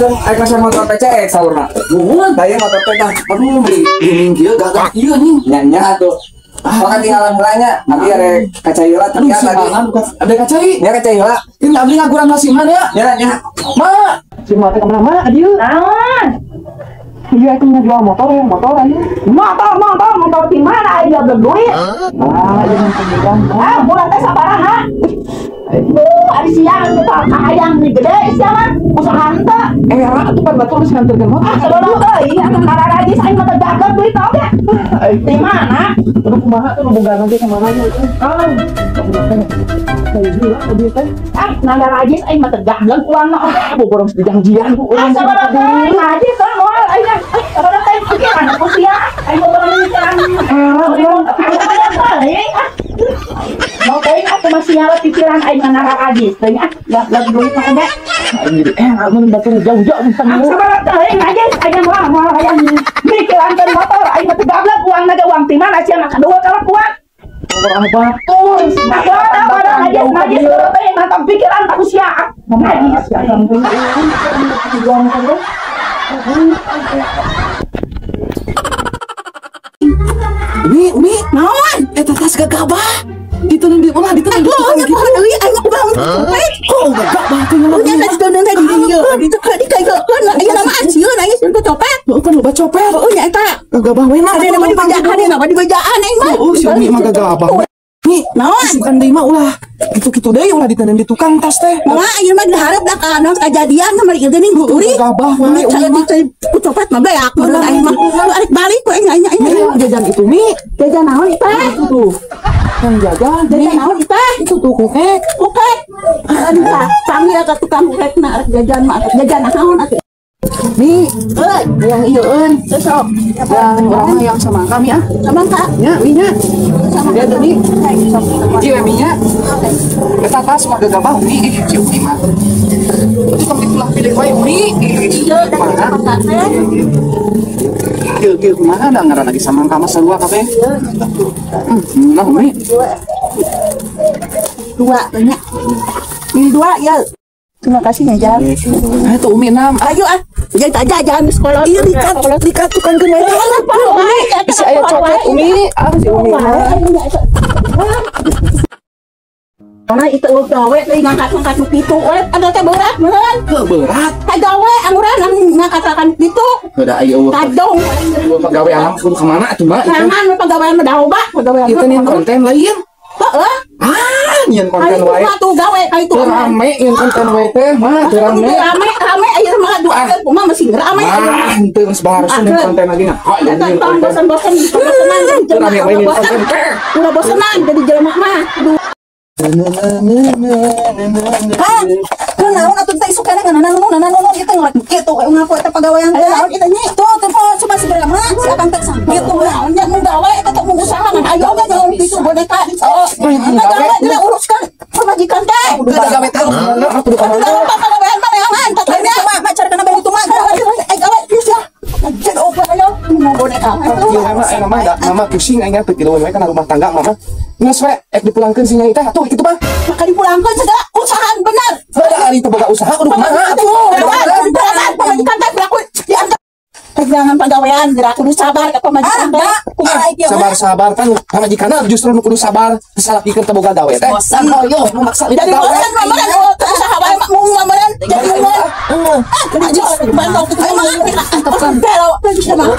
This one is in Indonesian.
ayo kasih motor PCX saurna. Nuhun. Daya motor PCX. Aduh, beli dia gagak iya nih. Nya tuh. Maka tinggalan mulanya, nanti ada kaca heula Aduh, ternyata si tadi. Mahan bukan ada kacai. Nya kaca heula. Ini abdi ngaguran masihan ya. Nya. Ma, si Ma teh kemana-mana adieu. Naon? Iya itu jual motor ya, motor aja. Motor di mana aja belum duit? Ah, jangan kemudian. Ah, bulan teh sabaran ha? Ada siang kita ayam nih gede siapa? Usaha henteu. Era tuh kan batur geus nganterkeun motor. Sebelum euy, akan karara aja saya mah dagang duit oge. Di mana? Aduh kumaha tuh boga nanti kemana nya itu. Oh, Kayak gila tadi teh. nagar aja saya mah dagang uang oge. Boborong janjian bu. Sabaraha teh aja kan moal aya. Sabaraha teh pikiran aku sia. Ayo boros pikiran. Mau teh aku masih nyala pikiran aing nagar aja. Teh lagi duit mah oge. Jadi amun batur jauh-jauh bisa Sabaraha teh aja aya moal aya mikiran kan motor aing mah dagang uang naga uang ti mana sia mah kadua kalakuan. orang batur. Kadang aja kalau teh mantap pikiran aku sia. Najis. Umi, naon? Eta tas gagabah. Diteun di mana? Diteun di mana? Euy, ayo bangun. Oh, gagabah tuh yang Unya tadi donon tadi dia. Itu kan dikageun lah. Aya nama ansieun aya sieun copet. kan lo copet. Unya eta. Gagabah we mah. Ada nama di bajaan, ada nama di bajaan aing mah. Oh, si Umi mah gagabah. Nih, Naon? bukan deui mah ulah. Gitu-gitu deui ulah diteun di tukang tas teh. Mama ieu mah diharap dah kana kejadian sama ieu teh nih buturi. Gagabah we Saya di copet mah beak mun aing mah. Arek balik we nanya jajan itu Mi. jajan naon teh? Itu tuh. Yang jajan Jajan naon teh? itu tuh kokek. Oke. Aduh, panggil ke tukang kurekna arek jajan mah jajan naon atuh. Mi, Euy, yang ieueun. sesok. Yang orang yang sama kami ah. Sama Kak. Nya, Mi nya. Sama Dia tadi. Iya, Iya, Mi nya. Eta tas mah gagabah Umi. Si Umi mah. Itu kan itulah pilih wae Umi. Mana? Kieu kumaha da ngaran lagi samangka mah sarua kabeh. Nah Umi. Dua tanya. Ini dua ya. Terima kasih ya Jam. Itu Umi nam. Ayo ah. Jangan jajan di sekolah. Iya dikat tukang kena. Si aya copet Umi. Ah si Umi mah. Karena itu gawe teh ngangkat pitu we ada teh berat beneran. Berat. Gawe amuran ngangkat pitu. Udah ayo Kadong. pegawai alam kudu kemana tuh Mbak? Jangan pegawai medaoba, pegawai. Itu nih konten lain. Heeh. Nyen konten Ayo wae. tuh gawe kayak itu. Rame nyen konten wae teh mah rame. Rame ayo mah dua mah masih rame. Henteu geus bahareusan nyen konten lagi nah. Eta tong bosan-bosan Rame wae nyen konten teh. udah bosanan jadi jelema mah. Hah? Naon atuh teh suka naon kita ngelakuin kitu we ngaku eta pagawean teh naon kita nyi tuh cuma seberapa si akan teh kitu we nya mun gawe eta teh mun usaha kan ayo we jangan pisu boneka oh gawe dina uruskan pamajikan teh Udah gawe tahu. Kudu udah pagawean mah neangan tatanya macar kana bari itu mah gawe bisa jadi opo ayo mau boneka Ieu mah nama pusing aing teh kieu we kana rumah tangga mah. Geus we dipulangkeun si nyai teh atuh kitu mah. maka dipulangkeun segala usahaan bener Ari teu boga usaha kudu kumaha atuh. pamajikan teh berlaku diantar jangan pagawean gerak kudu sabar ka pamajikan teh Sabar-sabar kan pamajikanna justru nu kudu sabar salapikeun teu boga gawe teh. bosan hoyo Nu maksa jadi gawe. bosan mamaran usaha wae mak mau mamaran jadi mamaran aja bantu kita mah